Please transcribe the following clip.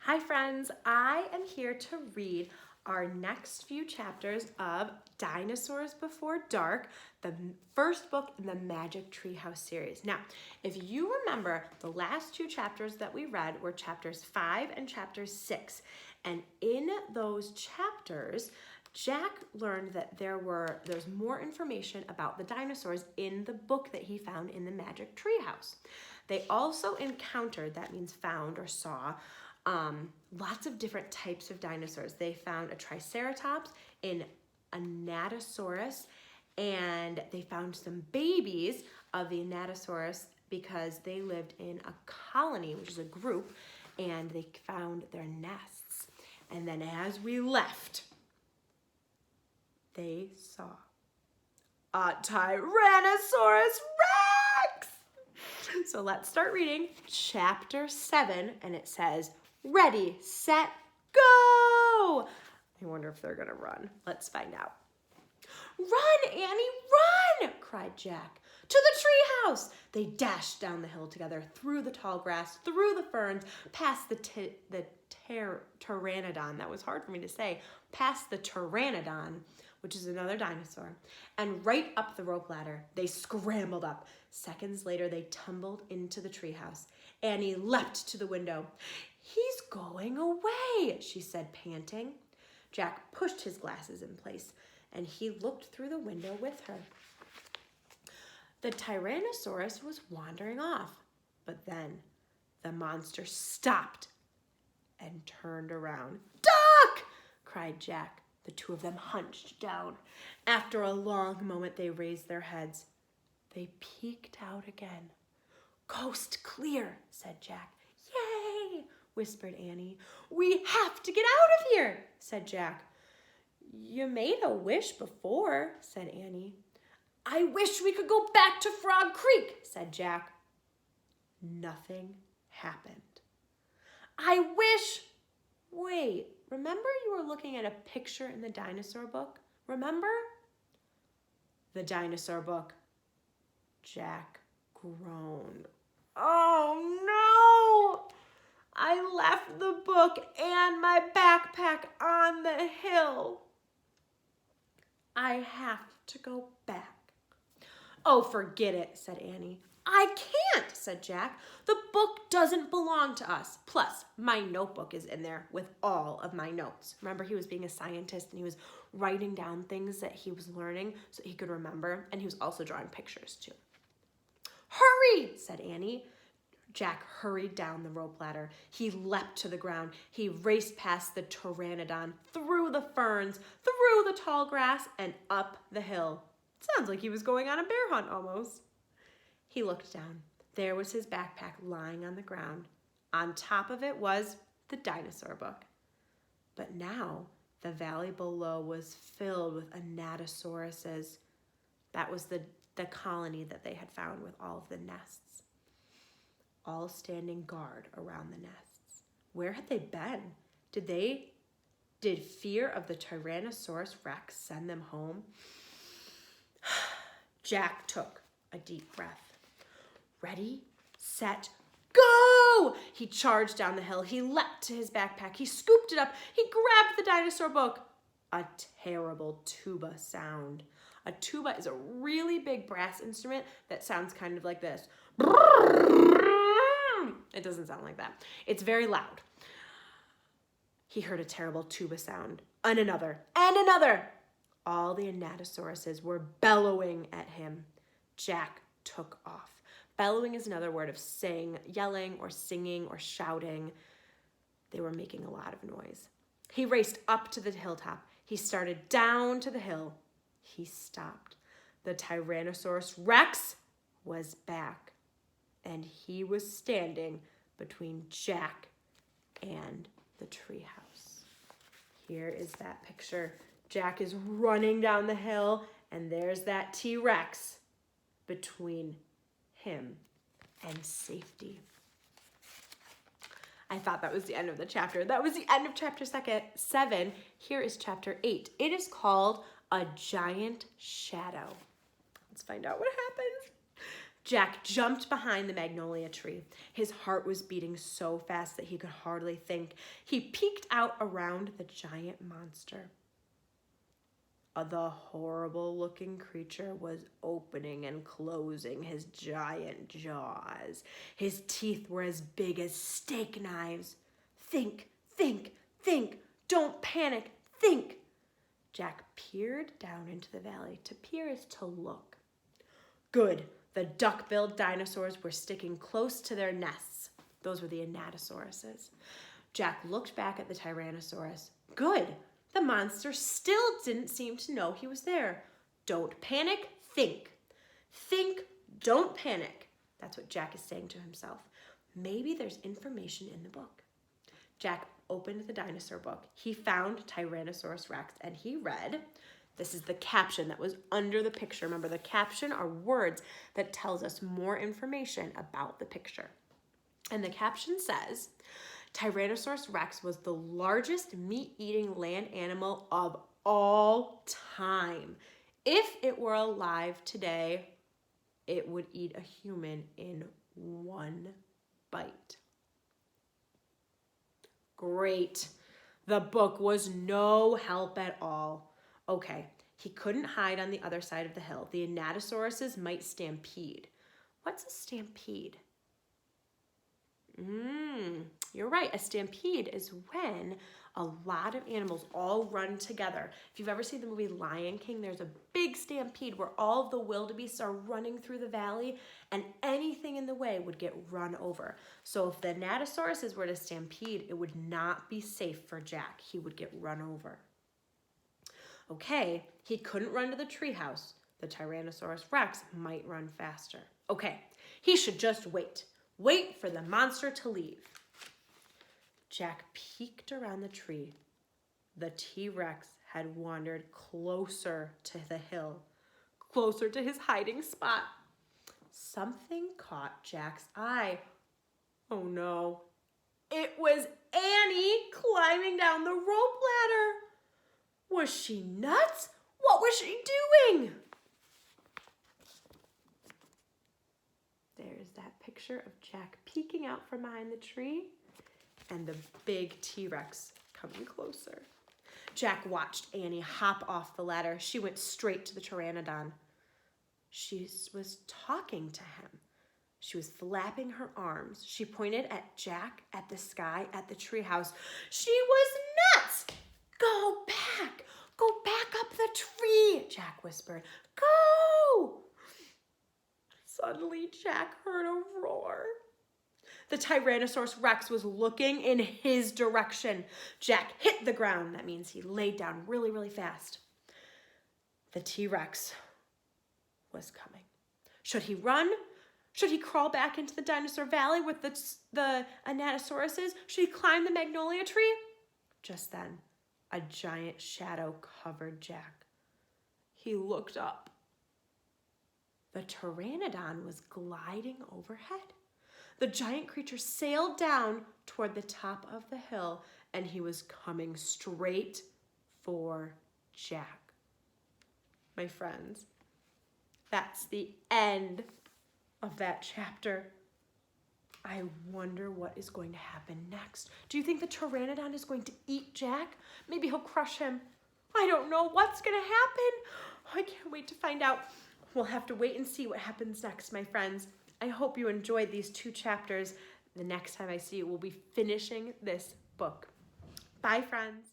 Hi friends, I am here to read our next few chapters of Dinosaurs Before Dark, the first book in the Magic Treehouse series. Now, if you remember, the last two chapters that we read were chapters 5 and chapter 6. And in those chapters, Jack learned that there's more information about the dinosaurs in the book that he found in the Magic Treehouse. They also encountered, that means found or saw, lots of different types of dinosaurs. They found a Triceratops, an Anatosaurus, and they found some babies of the Anatosaurus because they lived in a colony, which is a group, and they found their nests. And then as we left, they saw a Tyrannosaurus Rex! So let's start reading chapter 7, and it says, ready, set, go! I wonder if they're gonna run. Let's find out. Run, Annie, run! Cried Jack. To the treehouse! They dashed down the hill together, through the tall grass, through the ferns, past the pteranodon. That was hard for me to say. Past the pteranodon, which is another dinosaur, and right up the rope ladder. They scrambled up. Seconds later, they tumbled into the treehouse. Annie leapt to the window. He's going away, she said, panting. Jack pushed his glasses in place, and he looked through the window with her. The Tyrannosaurus was wandering off, but then the monster stopped and turned around. Duck! Cried Jack. The two of them hunched down. After a long moment, they raised their heads. They peeked out again. Coast clear, said Jack. Yay, whispered Annie. We have to get out of here, said Jack. You made a wish before, said Annie. I wish we could go back to Frog Creek, said Jack. Nothing happened. Wait, remember you were looking at a picture in the dinosaur book? Remember? The dinosaur book. Jack groaned. Oh no! I left the book and my backpack on the hill. I have to go back. Oh, forget it, said Annie. I can't, said Jack. The book doesn't belong to us. Plus, my notebook is in there with all of my notes. Remember, he was being a scientist and he was writing down things that he was learning so he could remember, and he was also drawing pictures too. Hurry, said Annie. Jack hurried down the rope ladder. He leapt to the ground. He raced past the pteranodon, through the ferns, through the tall grass, and up the hill. Sounds like he was going on a bear hunt almost. He looked down. There was his backpack lying on the ground. On top of it was the dinosaur book. But now the valley below was filled with Anatosauruses. That was the colony that they had found with all of the nests, all standing guard around the nests. Where had they been? Did fear of the Tyrannosaurus Rex send them home? Jack took a deep breath. Ready, set, go! He charged down the hill. He leapt to his backpack. He scooped it up. He grabbed the dinosaur book. A terrible tuba sound. A tuba is a really big brass instrument that sounds kind of like this. It doesn't sound like that. It's very loud. He heard a terrible tuba sound. And another. And another. All the Anatosauruses were bellowing at him. Jack took off. Bellowing is another word of yelling or singing or shouting. They were making a lot of noise. He raced up to the hilltop. He started down to the hill. He stopped. The Tyrannosaurus Rex was back, and he was standing between Jack and the treehouse. Here is that picture. Jack is running down the hill, and there's that T-Rex between him and safety. I thought that was the end of the chapter. That was the end of chapter 7. Here is chapter 8. It is called A Giant Shadow. Let's find out what happens. Jack jumped behind the magnolia tree. His heart was beating so fast that he could hardly think. He peeked out around the giant monster. The horrible-looking creature was opening and closing his giant jaws. His teeth were as big as steak knives. Think, think, think. Don't panic. Think. Jack peered down into the valley. To peer is to look. Good. The duck-billed dinosaurs were sticking close to their nests. Those were the anatosauruses. Jack looked back at the Tyrannosaurus. Good. The monster still didn't seem to know he was there. Don't panic, think. Think, don't panic. That's what Jack is saying to himself. Maybe there's information in the book. Jack opened the dinosaur book. He found Tyrannosaurus Rex and he read, this is the caption that was under the picture. Remember, the caption are words that tells us more information about the picture. And the caption says, Tyrannosaurus Rex was the largest meat-eating land animal of all time. If it were alive today, it would eat a human in one bite. Great. The book was no help at all. Okay, he couldn't hide on the other side of the hill. The anatosauruses might stampede. What's a stampede? You're right. A stampede is when a lot of animals all run together. If you've ever seen the movie Lion King, there's a big stampede where all of the wildebeests are running through the valley and anything in the way would get run over. So if the anatosauruses were to stampede, it would not be safe for Jack. He would get run over. Okay, he couldn't run to the treehouse. The Tyrannosaurus Rex might run faster. Okay, he should just wait. Wait for the monster to leave. Jack peeked around the tree. The T-Rex had wandered closer to the hill, closer to his hiding spot. Something caught Jack's eye. Oh no, it was Annie climbing down the rope ladder. Was she nuts? What was she doing? There's that picture of Jack peeking out from behind the tree and the big T-Rex coming closer. Jack watched Annie hop off the ladder. She went straight to the pteranodon. She was talking to him. She was flapping her arms. She pointed at Jack, at the sky, at the treehouse. She was nuts! Go back! Go back up the tree, Jack whispered. Go! Suddenly, Jack heard a roar. The Tyrannosaurus Rex was looking in his direction. Jack hit the ground. That means he laid down really, really fast. The T-Rex was coming. Should he run? Should he crawl back into the dinosaur valley with the anatosauruses? Should he climb the magnolia tree? Just then, a giant shadow covered Jack. He looked up. The pteranodon was gliding overhead. The giant creature sailed down toward the top of the hill, and he was coming straight for Jack. My friends, that's the end of that chapter. I wonder what is going to happen next. Do you think the pteranodon is going to eat Jack? Maybe he'll crush him. I don't know what's going to happen. I can't wait to find out. We'll have to wait and see what happens next, my friends. I hope you enjoyed these 2 chapters. The next time I see you, we'll be finishing this book. Bye, friends.